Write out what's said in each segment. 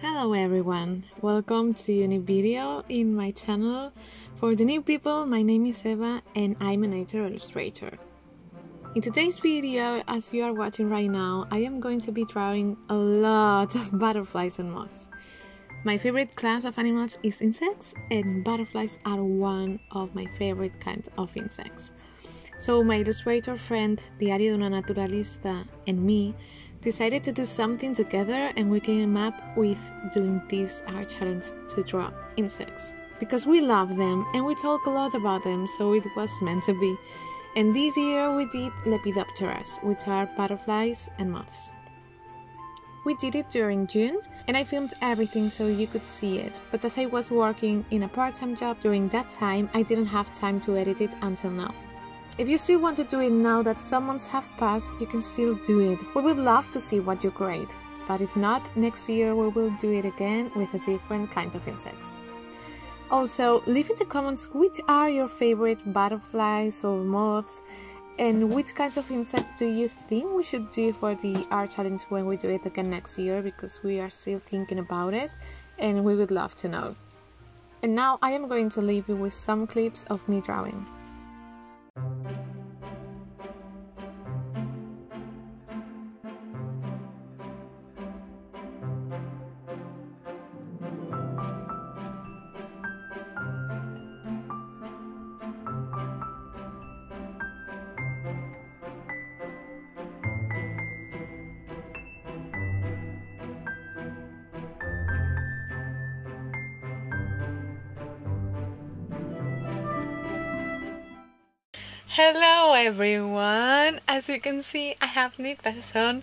Hello everyone, welcome to a new video in my channel. For the new people, my name is Eva and I'm a nature illustrator. In today's video, as you are watching right now, I am going to be drawing a lot of butterflies and moths. My favorite class of animals is insects, and butterflies are one of my favorite kinds of insects. So my illustrator friend, Diario de una Naturalista, and me decided to do something together, and we came up with doing this art challenge to draw insects. Because we love them and we talk a lot about them, so it was meant to be. And this year we did Lepidopteras, which are butterflies and moths. We did it during June, and I filmed everything so you could see it, but as I was working in a part-time job during that time, I didn't have time to edit it until now. If you still want to do it now that some months have passed, you can still do it. We would love to see what you create, but if not, next year we will do it again with a different kind of insects. Also, leave in the comments which are your favorite butterflies or moths, and which kind of insect do you think we should do for the art challenge when we do it again next year, because we are still thinking about it and we would love to know. And now I am going to leave you with some clips of me drawing. Hello everyone! As you can see, I have new glasses on.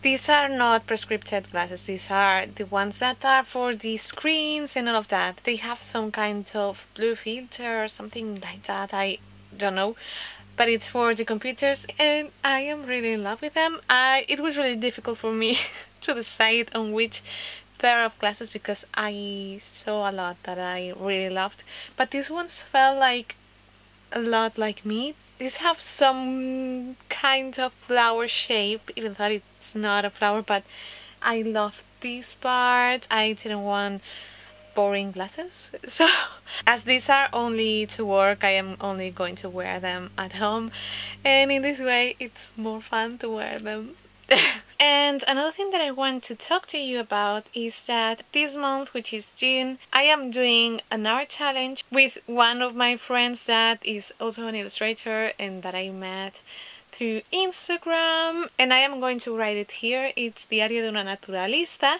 These are not prescripted glasses, these are the ones that are for the screens and all of that. They have some kind of blue filter or something like that, I don't know. But it's for the computers and I am really in love with them. It was really difficult for me to decide on which pair of glasses because I saw a lot that I really loved. But these ones felt like a lot like me. These have some kind of flower shape, even though it's not a flower, but I love this part. I didn't want boring glasses, so as these are only to work, I am only going to wear them at home, and in this way it's more fun to wear them. And another thing that I want to talk to you about is that this month, which is June, I am doing an art challenge with one of my friends that is also an illustrator and that I met through Instagram, and I am going to write it here. It's Diario de una Naturalista,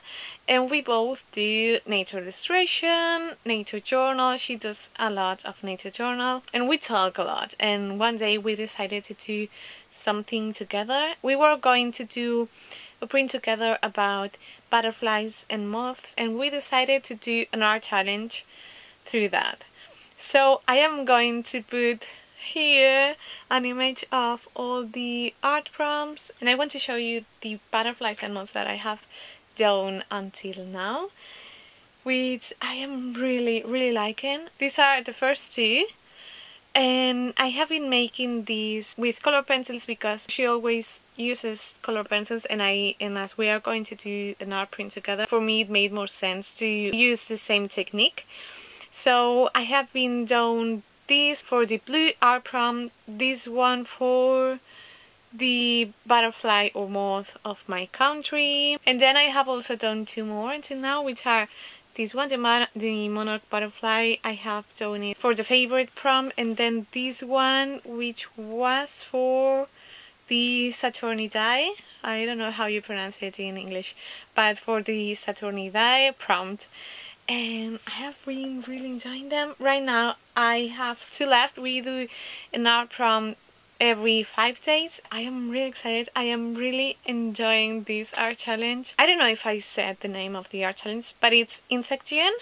and we both do nature illustration, nature journal. She does a lot of nature journal, and we talk a lot. And one day we decided to do something together. We were going to do a print together about butterflies and moths, and we decided to do an art challenge through that. So I am going to put here an image of all the art prompts, and I want to show you the butterflies and moths that I have done until now, which I am really liking. These are the first two, and I have been making these with color pencils because she always uses color pencils, and as we are going to do an art print together, for me it made more sense to use the same technique. So I have been done this for the blue art prompt, this one for the butterfly or moth of my country, and then I have also done two more until now, which are this one, the monarch butterfly. I have done it for the favorite prompt, and then this one, which was for the Saturnidae. I don't know how you pronounce it in English, but for the Saturnidae prompt. And I have been really enjoying them. Right now I have two left. We do an art prompt every 5 days. I am really excited. I am really enjoying this art challenge. I don't know if I said the name of the art challenge, but it's Insectien,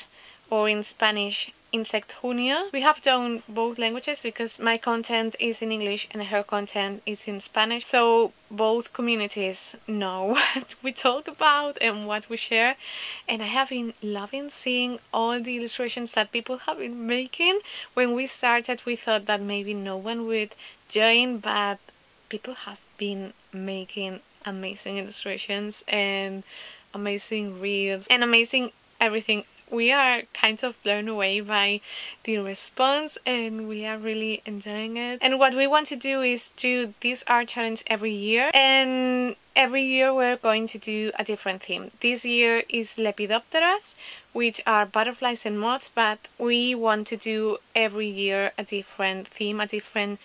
or in Spanish Insect Junio. We have done both languages because my content is in English and her content is in Spanish, so both communities know what we talk about and what we share. And I have been loving seeing all the illustrations that people have been making. When we started, we thought that maybe no one would join, but people have been making amazing illustrations and amazing reels and amazing everything. We are kind of blown away by the response and we are really enjoying it. And what we want to do is do this art challenge every year, and every year we're going to do a different theme. This year is Lepidopteras, which are butterflies and moths, but we want to do every year a different theme, a different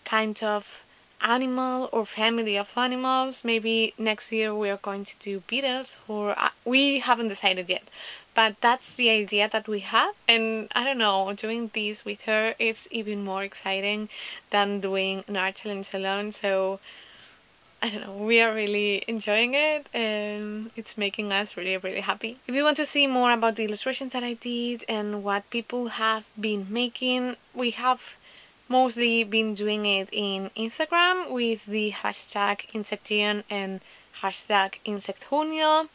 kind of animal or family of animals. Maybe next year we are going to do beetles, or we haven't decided yet, but that's the idea that we have. And I don't know, doing this with her it's even more exciting than doing an art challenge alone. So I don't know, we are really enjoying it and it's making us really happy. If you want to see more about the illustrations that I did and what people have been making, we have mostly been doing it in Instagram with the hashtag Insectian and hashtag Insectjunio,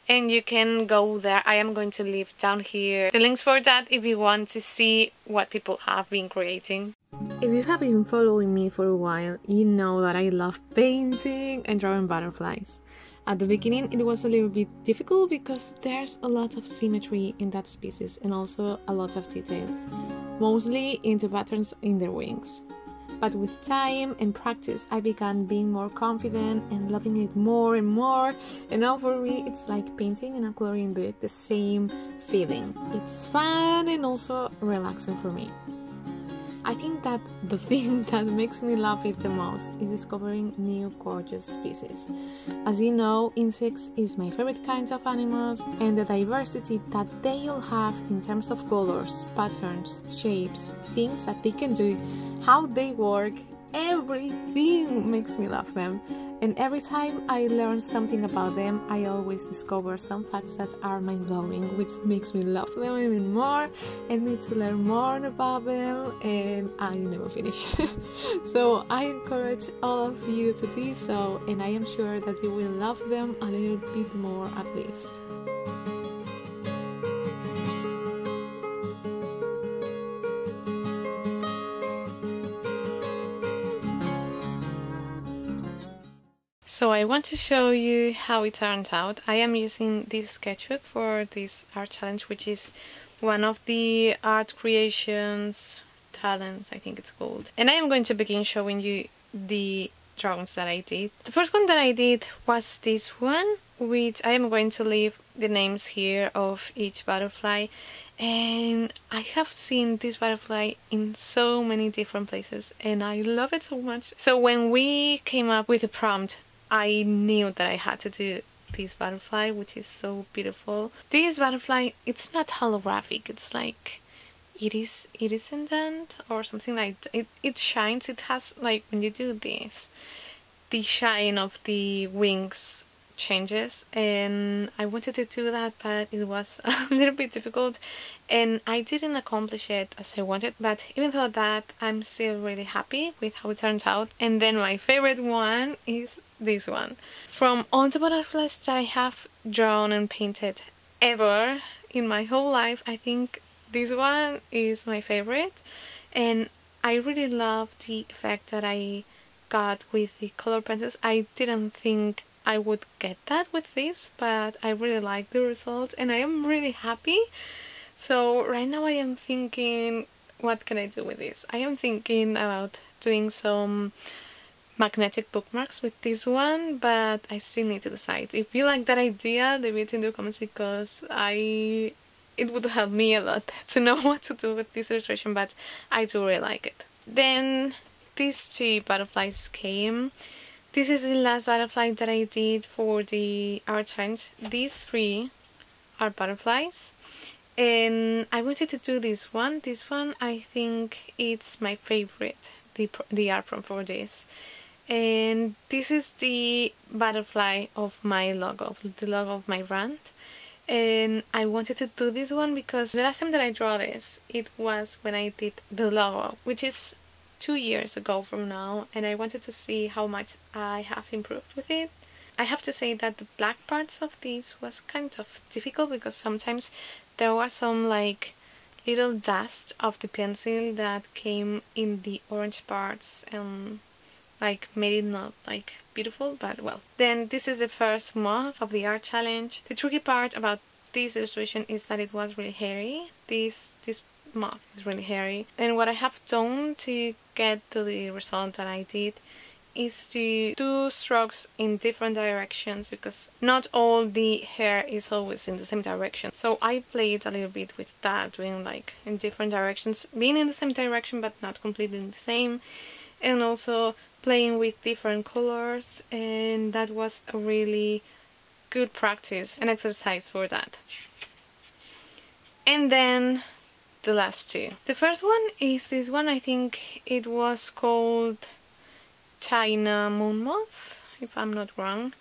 and you can go there. I am going to leave down here the links for that if you want to see what people have been creating. If you have been following me for a while, you know that I love painting and drawing butterflies. At the beginning it was a little bit difficult because there's a lot of symmetry in that species and also a lot of details, mostly into patterns in their wings. But with time and practice I began being more confident and loving it more and more, and now for me it's like painting in a coloring book, the same feeling. It's fun and also relaxing for me. I think that the thing that makes me love it the most is discovering new gorgeous species. As you know, insects is my favorite kind of animals, and the diversity that they all have in terms of colors, patterns, shapes, things that they can do, how they work, everything makes me love them. And every time I learn something about them, I always discover some facts that are mind-blowing, which makes me love them even more and need to learn more about them, and I never finish. So I encourage all of you to do so, and I am sure that you will love them a little bit more at least. So I want to show you how it turns out. I am using this sketchbook for this art challenge, which is one of the art creations talents, I think it's called. And I am going to begin showing you the drawings that I did. The first one that I did was this one, which I am going to leave the names here of each butterfly. And I have seen this butterfly in so many different places and I love it so much. So when we came up with the prompt, I knew that I had to do this butterfly, which is so beautiful. This butterfly, it's not holographic, it's like iridescent or something like that. It shines, it has, like, when you do this, the shine of the wings changes, and I wanted to do that, but it was a little bit difficult and I didn't accomplish it as I wanted. But even though that, I'm still really happy with how it turns out. And then my favorite one is this one. From all the butterflies that I have drawn and painted ever in my whole life, I think this one is my favorite, and I really love the effect that I got with the color pencils. I didn't think I would get that with this, but I really like the result and I am really happy. So right now I am thinking, what can I do with this? I am thinking about doing some magnetic bookmarks with this one, but I still need to decide. If you like that idea, leave it in the comments, because it would help me a lot to know what to do with this illustration, but I do really like it. Then these two butterflies came. This is the last butterfly that I did for the art challenge. These three are butterflies, and I wanted to do this one. This one, I think it's my favorite, the art prompt for this. And this is the butterfly of my logo, the logo of my brand. And I wanted to do this one because the last time that I draw this, it was when I did the logo, which is 2 years ago from now, and I wanted to see how much I have improved with it. I have to say that the black parts of this was kind of difficult because sometimes there was some like little dust of the pencil that came in the orange parts and like made it not like beautiful, but well. Then this is the first month of the art challenge. The tricky part about this illustration is that it was really hairy. This moth is really hairy, and what I have done to get to the result that I did is to do strokes in different directions, because not all the hair is always in the same direction. So I played a little bit with that, doing like in different directions, being in the same direction but not completely the same, and also playing with different colors, and that was a really good practice and exercise for that. And then the last two. The first one is this one. I think it was called China moon moth, if I'm not wrong,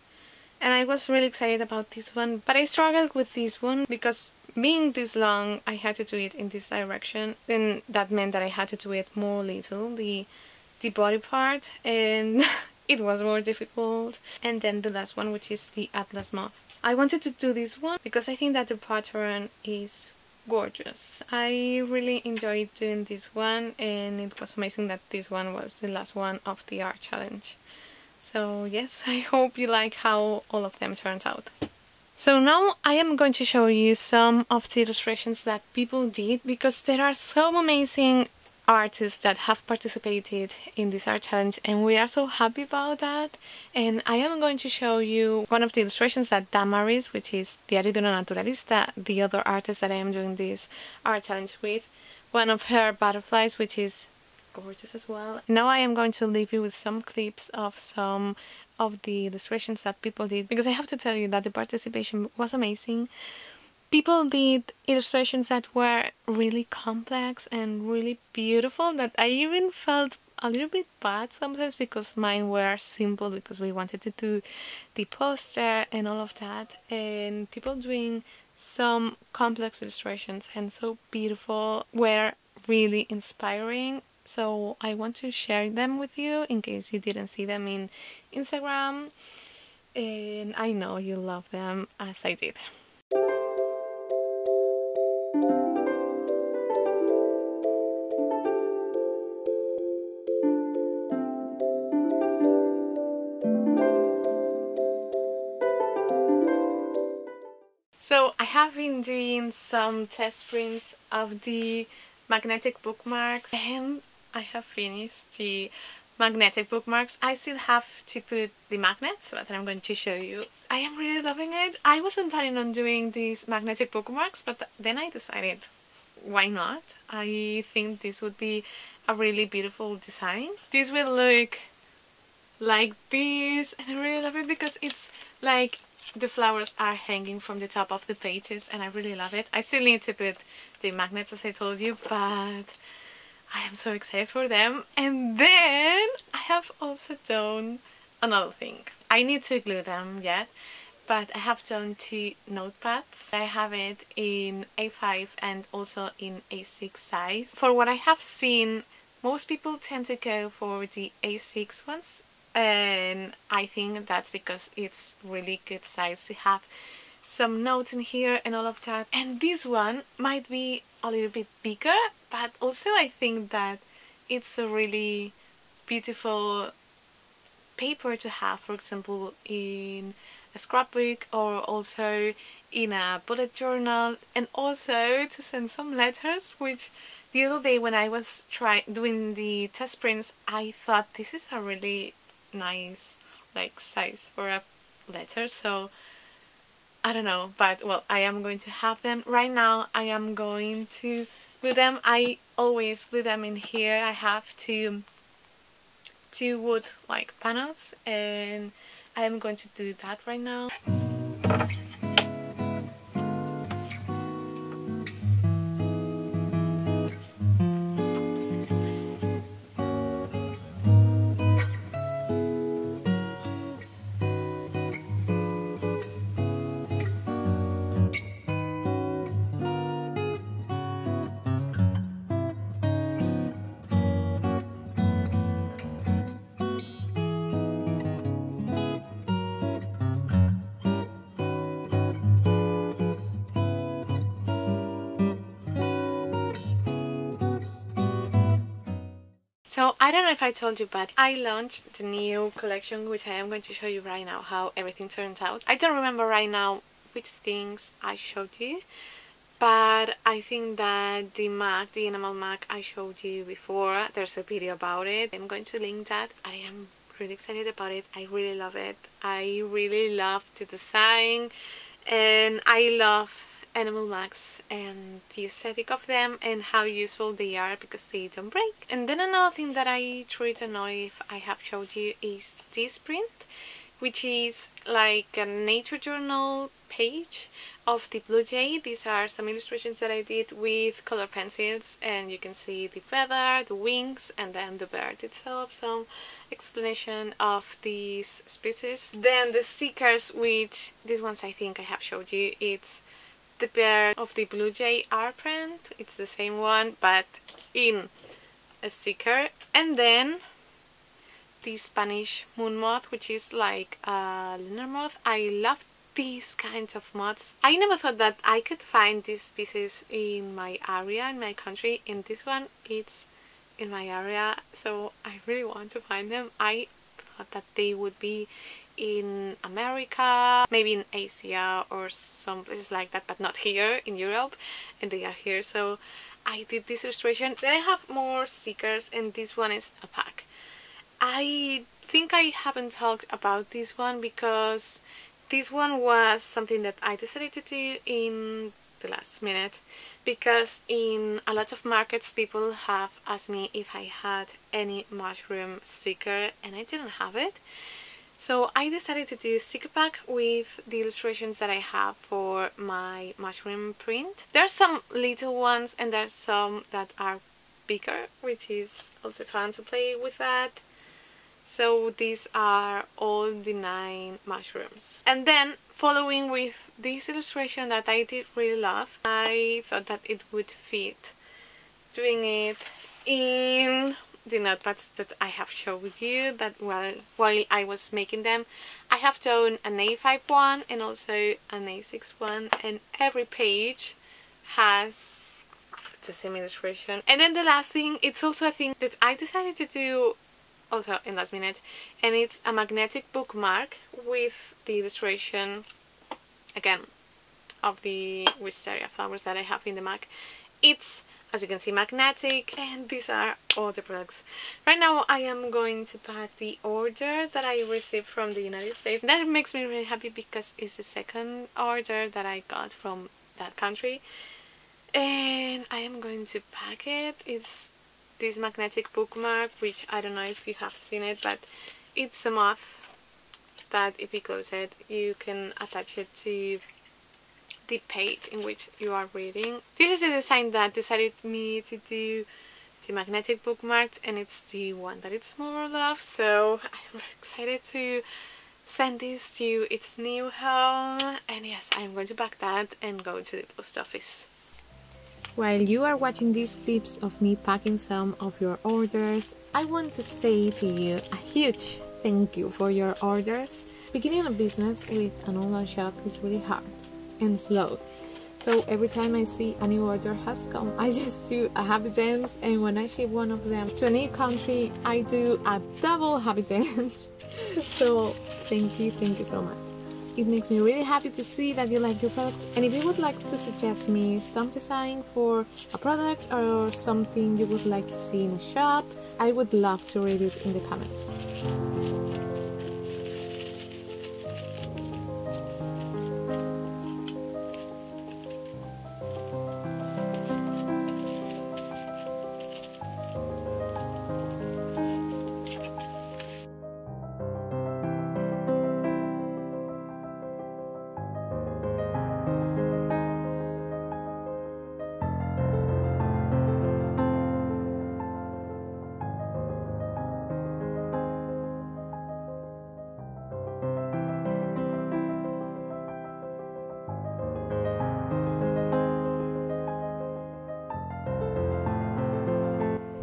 and I was really excited about this one, but I struggled with this one because being this long I had to do it in this direction, and that meant that I had to do it more little, the body part, and it was more difficult. And then the last one, which is the Atlas moth. I wanted to do this one because I think that the pattern is gorgeous. I really enjoyed doing this one, and it was amazing that this one was the last one of the art challenge. So yes, I hope you like how all of them turned out. So now I am going to show you some of the illustrations that people did, because there are some amazing artists that have participated in this art challenge, and we are so happy about that. And I am going to show you one of the illustrations that Damaris, which is Diario de una Naturalista, the other artist that I am doing this art challenge with, one of her butterflies, which is gorgeous as well. Now I am going to leave you with some clips of some of the illustrations that people did, because I have to tell you that the participation was amazing. People did illustrations that were really complex and really beautiful, that I even felt a little bit bad sometimes because mine were simple, because we wanted to do the poster and all of that, and people doing some complex illustrations and so beautiful were really inspiring. So I want to share them with you in case you didn't see them in Instagram, and I know you love them as I did. So I have been doing some test prints of the magnetic bookmarks, and I have finished the magnetic bookmarks. I still have to put the magnets, but I'm going to show you. I am really loving it. I wasn't planning on doing these magnetic bookmarks, but then I decided, why not? I think this would be a really beautiful design. This will look like this, and I really love it because it's like the flowers are hanging from the top of the pages, and I really love it. I still need to put the magnets, as I told you, but I am so excited for them. And then I have also done another thing. I need to glue them yet, but I have done 2 notepads. I have it in A5 and also in A6 size. For what I have seen, most people tend to go for the A6 ones, and I think that's because it's really good size to have some notes in here and all of that. And this one might be a little bit bigger, but also I think that it's a really beautiful paper to have, for example, in a scrapbook or also in a bullet journal, and also to send some letters, which the other day when I was doing the test prints, I thought this is a really nice like size for a letter. So I don't know, but well, I am going to have them. Right now I am going to glue them. I always glue them in here. I have two wood like panels, and I am going to do that right now. So I don't know if I told you, but I launched the new collection, which I am going to show you right now how everything turns out. I don't remember right now which things I showed you, but I think that the mug, the enamel mug I showed you before, there's a video about it. I'm going to link that. I am really excited about it. I really love it. I really love the design, and I love enamel mugs and the aesthetic of them and how useful they are because they don't break. And then another thing that I truly don't know if I have showed you is this print, which is like a nature journal page of the blue jay. These are some illustrations that I did with color pencils, and you can see the feather, the wings, and then the bird itself, some explanation of these species. Then the stickers, which these ones I think I have showed you. It's the bird of the blue jay art print, it's the same one but in a sticker. And then the Spanish moon moth, which is like a lunar moth. I love these kinds of moths. I never thought that I could find these species in my area, in my country, and this one it's in my area, so I really want to find them. I thought that they would be in America, maybe in Asia or some places like that, but not here in Europe, and they are here, so I did this illustration. Then I have more stickers, and this one is a pack. I think I haven't talked about this one because this one was something that I decided to do in the last minute, because in a lot of markets people have asked me if I had any mushroom sticker and I didn't have it. So I decided to do a sticker pack with the illustrations that I have for my mushroom print. There are some little ones and there are some that are bigger, which is also fun to play with that. So these are all the 9 mushrooms. And then following with this illustration that I did really love, I thought that it would fit doing it in the notepads that I have showed you that while I was making them. I have done an A5 one and also an A6 one, and every page has the same illustration. And then the last thing, it's also a thing that I decided to do also in last minute, and it's a magnetic bookmark with the illustration again of the wisteria flowers that I have in the mug. It's, as you can see, magnetic, and these are all the products. Right now I am going to pack the order that I received from the United States. That makes me really happy because it's the second order that I got from that country, and I am going to pack it. It's this magnetic bookmark, which I don't know if you have seen it, but it's a moth that if you close it you can attach it to the page in which you are reading. This is the design that decided me to do the magnetic bookmarks, and it's the one that it's more love, so I'm very excited to send this to its new home. And yes, I'm going to pack that and go to the post office. While you are watching these clips of me packing some of your orders, I want to say to you a huge thank you for your orders. Beginning a business with an online shop is really hard and slow. So every time I see a new order has come, I just do a happy dance, and when I ship one of them to a new country, I do a double happy dance. So thank you so much. It makes me really happy to see that you like your products, and if you would like to suggest me some design for a product or something you would like to see in a shop, I would love to read it in the comments.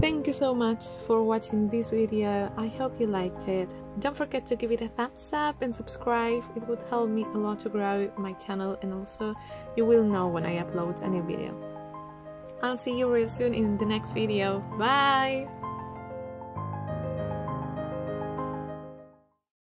Thank you so much for watching this video. I hope you liked it. Don't forget to give it a thumbs up and subscribe. It would help me a lot to grow my channel, and also you will know when I upload a new video. I'll see you real soon in the next video. Bye!